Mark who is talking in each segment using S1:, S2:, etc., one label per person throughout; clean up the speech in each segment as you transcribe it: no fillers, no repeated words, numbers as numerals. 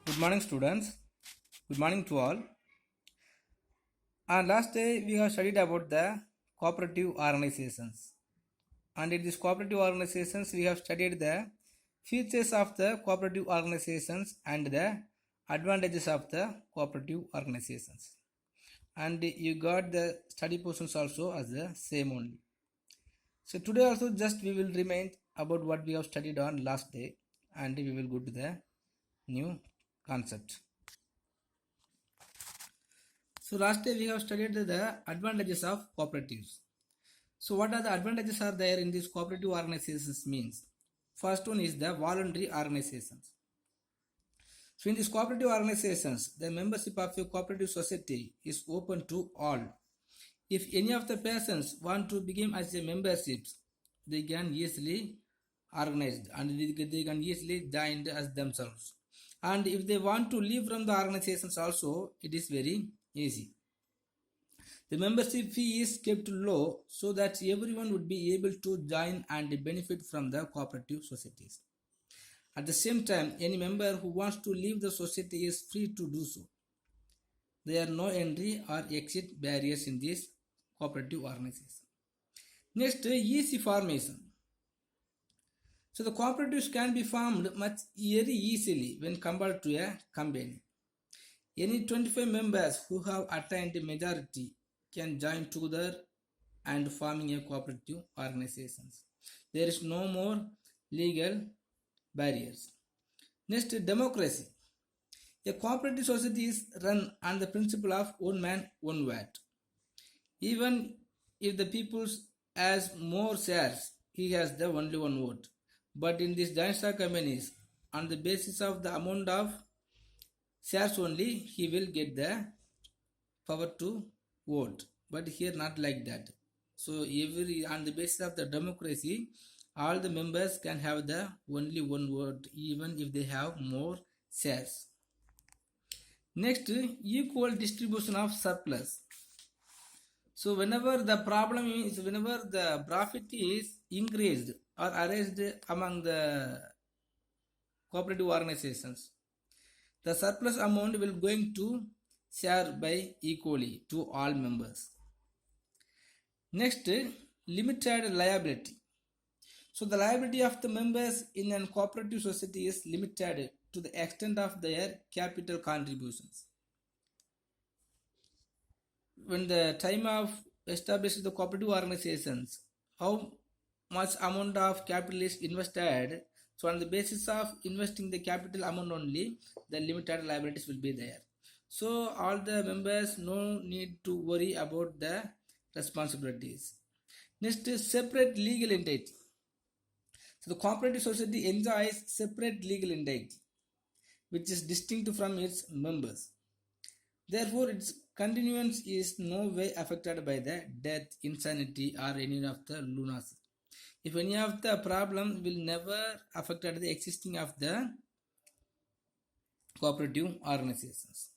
S1: Good morning, students. Good morning to all. Last day we have studied about the cooperative organizations. And in these cooperative organizations, we have studied the features of the cooperative organizations and the advantages of the cooperative organizations. And you got the study portions also as the same only. So today also just we will remind about what we have studied on last day, and we will go to the new concept. So last day we have studied the advantages of cooperatives. So what are the advantages are there in these cooperative organizations means? First one is the voluntary organizations. So in these cooperative organizations, the membership of a cooperative society is open to all. If any of the persons want to begin as a membership, they can easily organize and they can easily join as themselves. And if they want to leave from the organizations also, it is very easy. The membership fee is kept low so that everyone would be able to join and benefit from the cooperative societies. At the same time, any member who wants to leave the society is free to do so. There are no entry or exit barriers in this cooperative organization. Next, easy formation. So the cooperatives can be formed much very easily when compared to a company. Any 25 members who have attained a majority can join together and forming a cooperative organizations. There is no more legal barriers. Next, democracy. A cooperative society is run on the principle of one man, one vote. Even if the people has more shares, he has the only one vote. But in these joint stock companies, on the basis of the amount of shares only, he will get the power to vote. But here not like that. So every on the basis of the democracy, all the members can have the only one vote, even if they have more shares. Next, equal distribution of surplus. So whenever the profit is increased or raised among the cooperative organizations, the surplus amount will going to share by equally to all members. Next, limited liability. So the liability of the members in a cooperative society is limited to the extent of their capital contributions. When the time of establishing the cooperative organizations, how much amount of capital is invested, so on the basis of investing the capital amount only, the limited liabilities will be there. So all the members no need to worry about the responsibilities. Next is separate legal entity. So the cooperative society enjoys separate legal entity, which is distinct from its members. Therefore, its continuance is no way affected by the death, insanity, or any of the lunacy. If any of the problem will never affect the existing of the cooperative organizations.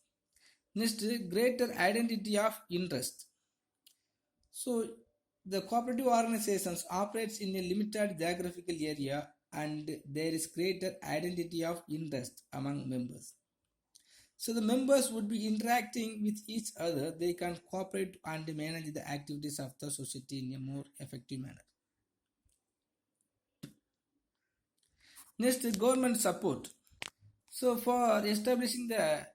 S1: Next, greater identity of interest. So, the cooperative organizations operates in a limited geographical area and there is greater identity of interest among members. So the members would be interacting with each other. They can cooperate and manage the activities of the society in a more effective manner. Next, government support. So for establishing the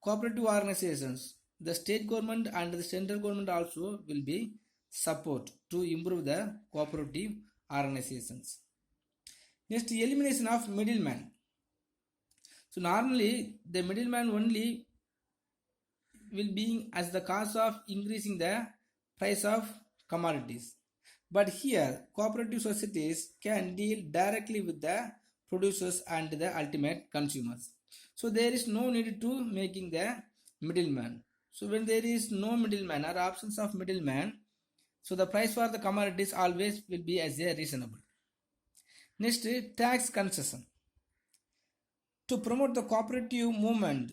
S1: cooperative organizations, the state government and the central government also will be support to improve the cooperative organizations. Next, elimination of middleman. So normally the middleman only will be as the cause of increasing the price of commodities. But here cooperative societies can deal directly with the producers and the ultimate consumers. So there is no need to making the middleman. So when there is no middleman or absence of middleman, so the price for the commodities always will be as a reasonable. Next, tax concession. To promote the cooperative movement,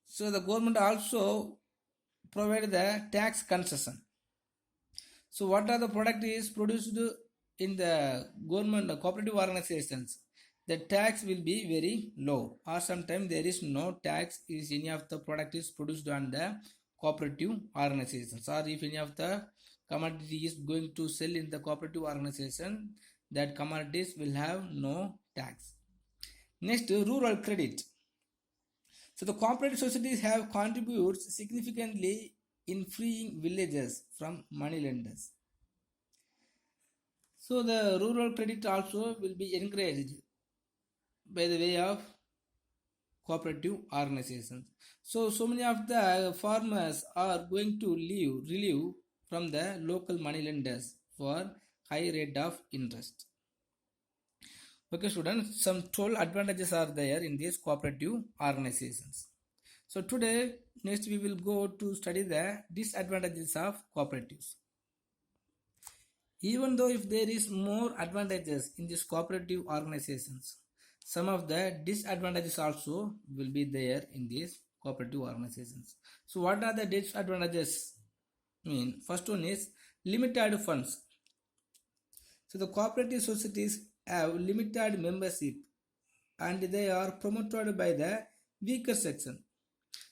S1: so the government also provide the tax concession. So what are the product is produced in the government cooperative organizations? the tax will be very low, or sometimes there is no tax if any of the product is produced on the cooperative organizations, or if any of the commodity is going to sell in the cooperative organization, that commodities will have no tax. Next, rural credit. So the cooperative societies have contributed significantly in freeing villages from money lenders. So the rural credit also will be encouraged by the way of cooperative organizations. So many of the farmers are going to relieve from the local money lenders for high rate of interest. Okay, students, some 12 advantages are there in these cooperative organizations. So today, next we will go to study the disadvantages of cooperatives. Even though if there is more advantages in these cooperative organizations, some of the disadvantages also will be there in these cooperative organizations. So what are the disadvantages? First one is limited funds. So the cooperative societies have limited membership and they are promoted by the weaker section.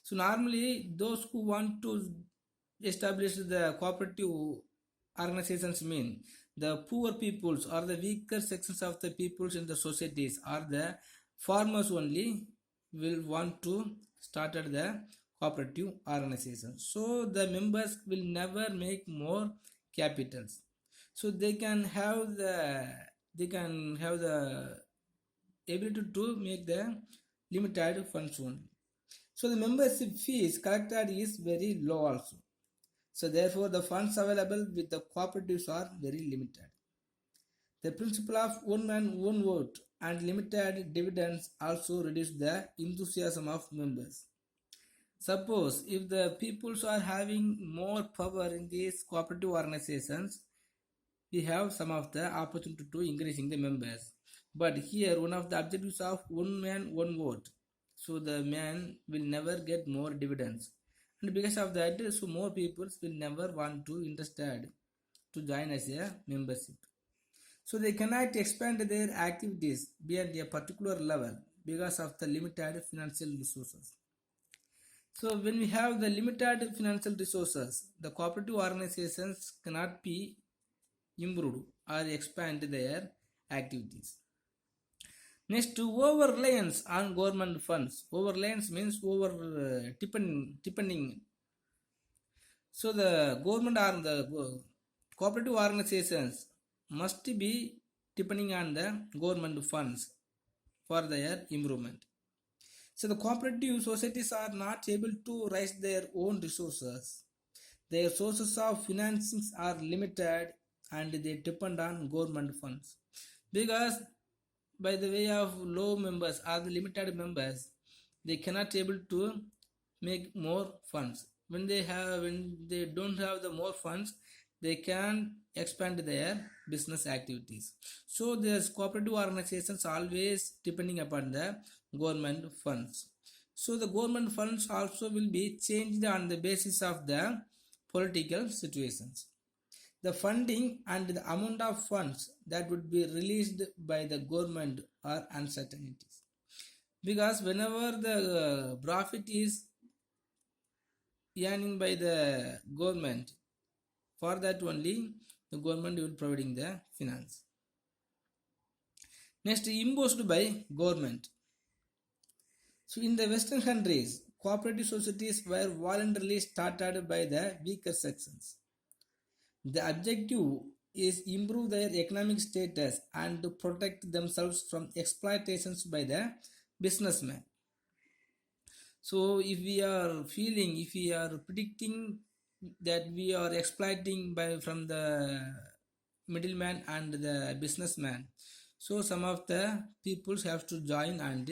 S1: So normally those who want to establish the cooperative organizations mean the poor peoples or the weaker sections of the peoples in the societies, or the farmers only will want to start at the cooperative organization. So the members will never make more capitals. So they can have the ability to make the limited funds only. So the membership fees collected is very low also. So therefore the funds available with the cooperatives are very limited. The principle of one man, one vote and limited dividends also reduce the enthusiasm of members. Suppose if the peoples are having more power in these cooperative organizations, we have some of the opportunity to increasing the members. But here one of the objectives of one man, one vote. So the man will never get more dividends. And because of that, so more people will never want to interested to join as a membership. So they cannot expand their activities beyond a particular level because of the limited financial resources. So when we have the limited financial resources, the cooperative organizations cannot be improved or expand their activities. Next, over reliance on government funds. Over reliance means over depending. So the government or the cooperative organizations must be depending on the government funds for their improvement. So the cooperative societies are not able to raise their own resources. Their sources of financing are limited and they depend on government funds. Because by the way of low members or the limited members, they cannot able to make more funds. When they don't have the more funds, they can expand their business activities. So these cooperative organizations always depending upon the government funds. So the government funds also will be changed on the basis of the political situations. The funding and the amount of funds that would be released by the government are uncertainties. Because whenever the profit is earning by the government, for that only the government will providing the finance. Next, imposed by government. So in the Western countries, cooperative societies were voluntarily started by the weaker sections. The objective is improve their economic status and to protect themselves from exploitations by the businessmen. So if we are predicting that we are exploiting from the middleman and the businessman, so some of the peoples have to join and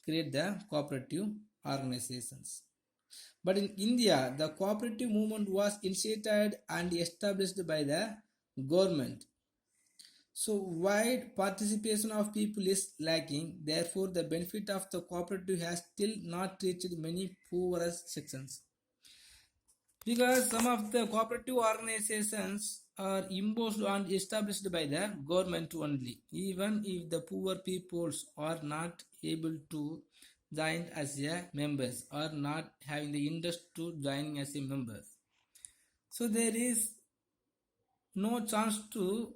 S1: create the cooperative organizations. But in India, the cooperative movement was initiated and established by the government. So wide participation of people is lacking. Therefore, the benefit of the cooperative has still not reached many poorer sections. Because some of the cooperative organizations are imposed and established by the government only, even if the poor peoples are not able to join as a members or not having the interest to joining as a members. So there is no chance to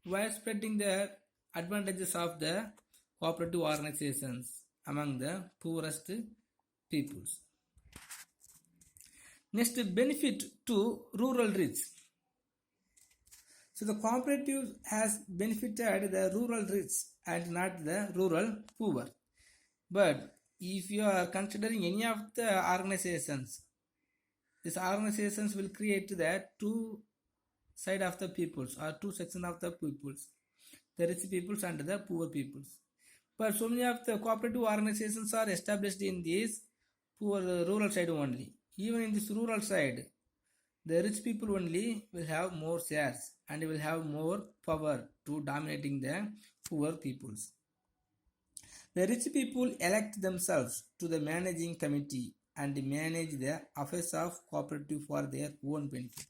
S1: widespreading the advantages of the cooperative organizations among the poorest peoples. Next, benefit to rural rich. So the cooperative has benefited the rural rich and not the rural poor. But if you are considering any of the organizations, these organizations will create the two side of the peoples or two sections of the peoples, the rich peoples and the poor peoples. But so many of the cooperative organizations are established in this poor rural side only. Even in this rural side, the rich people only will have more shares and will have more power to dominating the poor peoples. The rich people elect themselves to the managing committee and manage the affairs of cooperative for their own benefit.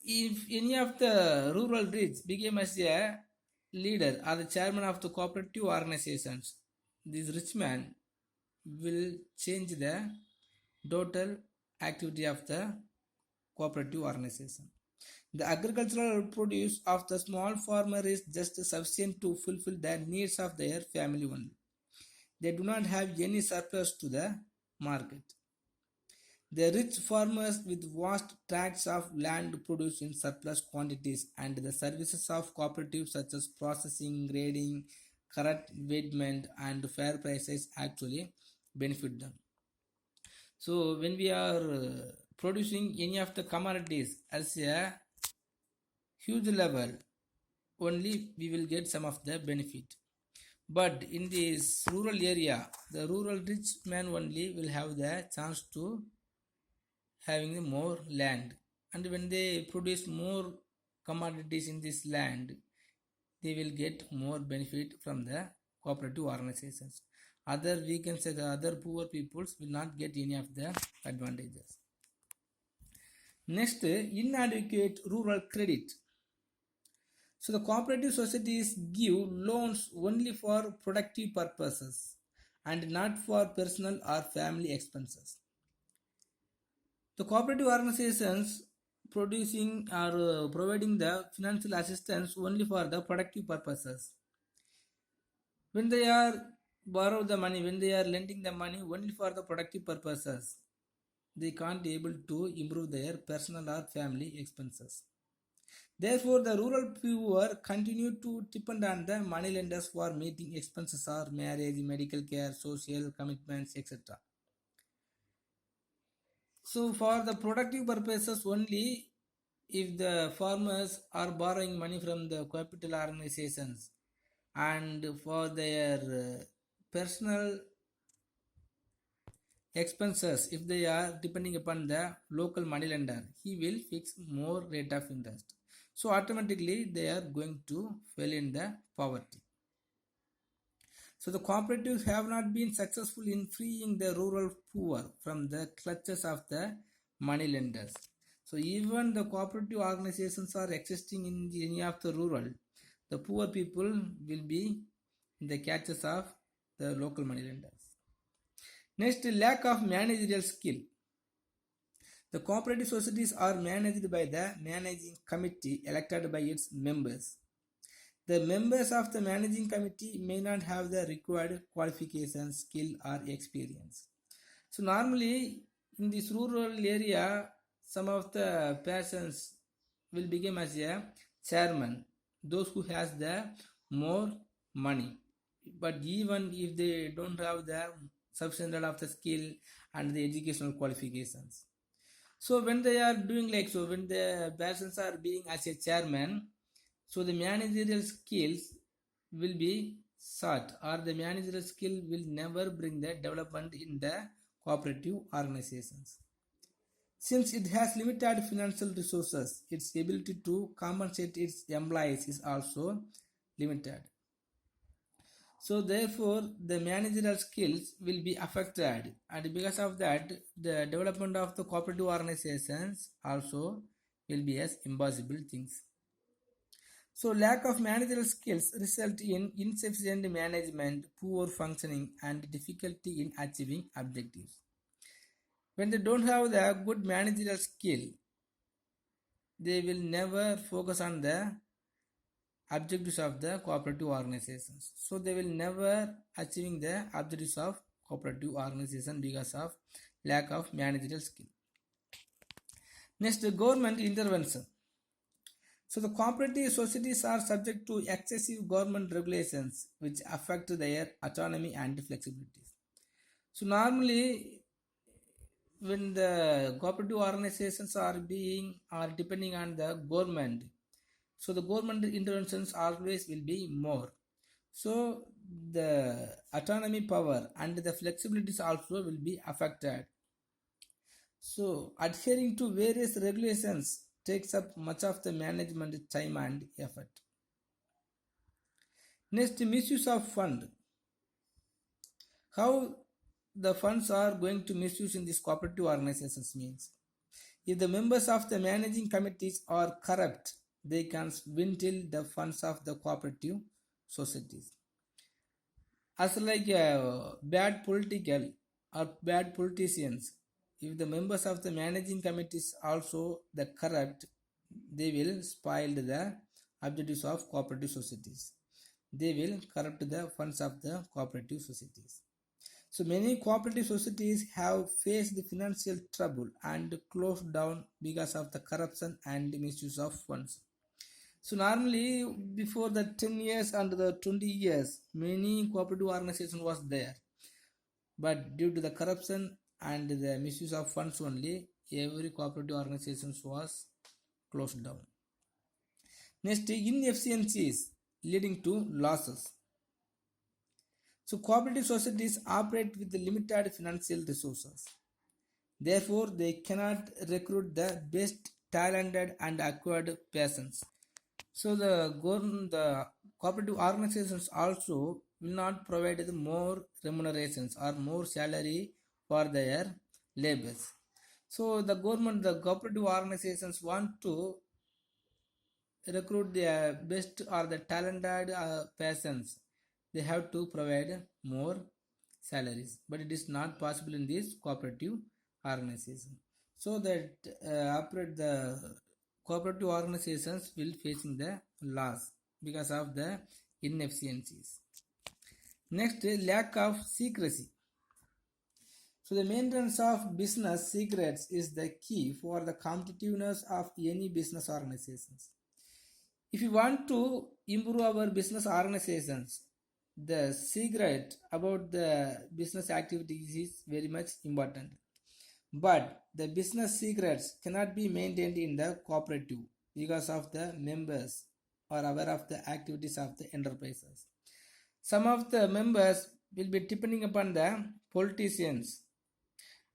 S1: If any of the rural rich became as a leader or the chairman of the cooperative organizations, this rich man will change the total activity of the cooperative organization. The agricultural produce of the small farmer is just sufficient to fulfill the needs of their family only. They do not have any surplus to the market. The rich farmers with vast tracts of land produce in surplus quantities, and the services of cooperatives such as processing, grading, correct weighment, and fair prices actually benefit them. So when we are producing any of the commodities as a huge level, only we will get some of the benefit. But in this rural area, the rural rich man only will have the chance to having more land, and when they produce more commodities in this land, they will get more benefit from the cooperative organizations. Other, we can say, the other poor peoples will not get any of the advantages. Next, inadequate rural credit. So the cooperative societies give loans only for productive purposes and not for personal or family expenses. The cooperative organizations producing or providing the financial assistance only for the productive purposes. When they are borrow the money, when they are lending the money only for the productive purposes, they can't able to improve their personal or family expenses. Therefore, the rural poor continue to depend on the money lenders for meeting expenses or marriage, medical care, social commitments, etc. So, for the productive purposes only, if the farmers are borrowing money from the capital organizations and for their personal expenses, if they are depending upon the local money lender, he will fix more rate of interest. So automatically they are going to fall in the poverty. So the cooperatives have not been successful in freeing the rural poor from the clutches of the money lenders. So even the cooperative organizations are existing in any of the rural, the poor people will be in the catches of the local money lenders. Next, lack of managerial skill. The cooperative societies are managed by the managing committee elected by its members. The members of the managing committee may not have the required qualifications, skill, or experience. So normally in this rural area, some of the persons will become as a chairman, those who has the more money. But even if they don't have the sufficient of the skill and the educational qualifications, so when they are doing like so, when the persons are being as a chairman, so the managerial skills will be sought, or the managerial skill will never bring the development in the cooperative organizations. Since it has limited financial resources, its ability to compensate its employees is also limited. So therefore, the managerial skills will be affected, and because of that, the development of the cooperative organizations also will be as impossible things. So lack of managerial skills result in insufficient management, poor functioning, and difficulty in achieving objectives. When they don't have the good managerial skill, they will never focus on the objectives of the cooperative organizations. So they will never achieving the objectives of cooperative organization because of lack of managerial skill. Next, the government intervention. So the cooperative societies are subject to excessive government regulations which affect their autonomy and flexibility. So normally when the cooperative organizations are depending on the government, so the government interventions always will be more. So the autonomy power and the flexibilities also will be affected. So adhering to various regulations takes up much of the management time and effort. Next, misuse of fund. How the funds are going to misuse in these cooperative organizations means, if the members of the managing committees are corrupt, they can swindle the funds of the cooperative societies. As like bad political or bad politicians, if the members of the managing committees also the corrupt, they will spoil the objectives of cooperative societies. They will corrupt the funds of the cooperative societies. So many cooperative societies have faced the financial trouble and closed down because of the corruption and misuse of funds. So normally before the 10 years and the 20 years, many cooperative organizations was there. But due to the corruption and the misuse of funds only, every cooperative organization was closed down. Next, inefficiencies leading to losses. So cooperative societies operate with limited financial resources. Therefore, they cannot recruit the best talented and acquired persons. So the cooperative organizations also will not provide more remunerations or more salary for their labors. So the cooperative organizations want to recruit the best or the talented persons. They have to provide more salaries, but it is not possible in this cooperative organization. So that operate the cooperative organizations will facing the loss because of the inefficiencies. Next, lack of secrecy. So the maintenance of business secrets is the key for the competitiveness of any business organizations. If you want to improve our business organizations, the secret about the business activities is very much important. But the business secrets cannot be maintained in the cooperative because of the members are aware of the activities of the enterprises. Some of the members will be depending upon the politicians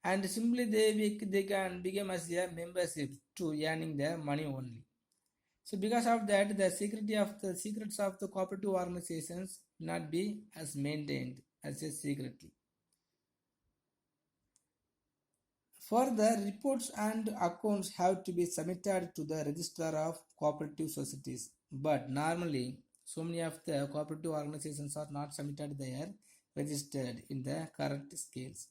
S1: and simply they can become as a membership to earning the money only. So because of that, the secrets of the cooperative organizations will not be as maintained as a secretly. Further, reports and accounts have to be submitted to the Register of Cooperative Societies. But normally, so many of the cooperative organizations are not submitted there, registered in the correct scales.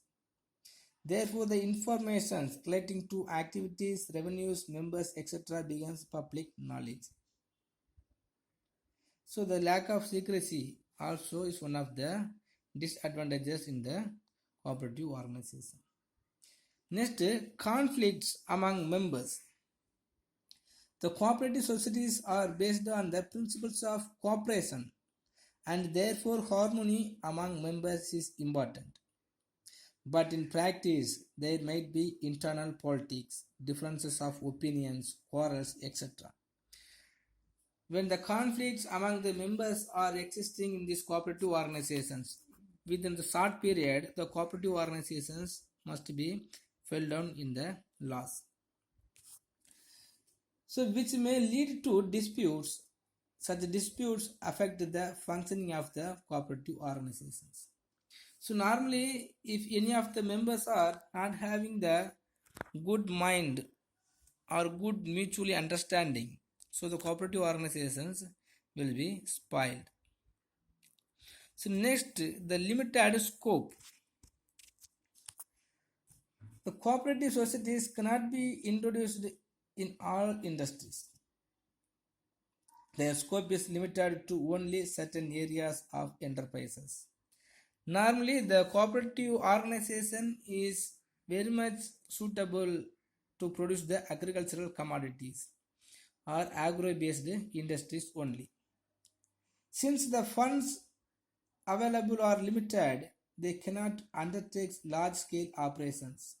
S1: Therefore, the information relating to activities, revenues, members, etc. becomes public knowledge. So the lack of secrecy also is one of the disadvantages in the cooperative organization. Next, conflicts among members. The cooperative societies are based on the principles of cooperation and therefore harmony among members is important. But in practice, there might be internal politics, differences of opinions, quarrels, etc. When the conflicts among the members are existing in these cooperative organizations, within the short period, the cooperative organizations must be fell down in the loss. So which may lead to disputes. Such disputes affect the functioning of the cooperative organizations. So normally if any of the members are not having the good mind or good mutually understanding, so the cooperative organizations will be spoiled. So next, the limited scope. The cooperative societies cannot be introduced in all industries. Their scope is limited to only certain areas of enterprises. Normally, the cooperative organization is very much suitable to produce the agricultural commodities or agro-based industries only. Since the funds available are limited, they cannot undertake large-scale operations,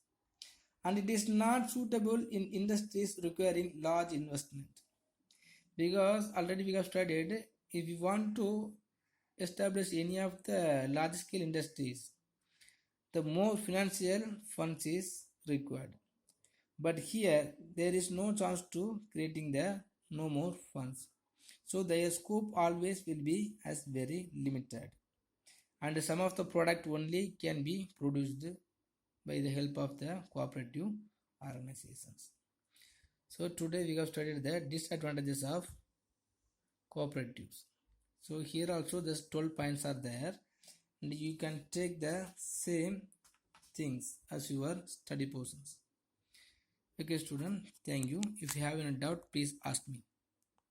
S1: and it is not suitable in industries requiring large investment. Because already we have studied, if you want to establish any of the large scale industries, the more financial funds is required. But here there is no chance to creating the no more funds. So their scope always will be as very limited. And some of the product only can be produced by the help of the cooperative organizations. So today we have studied the disadvantages of cooperatives. So here also this 12 points are there, and you can take the same things as your study portions. Okay student, thank you. If you have any doubt, please ask me.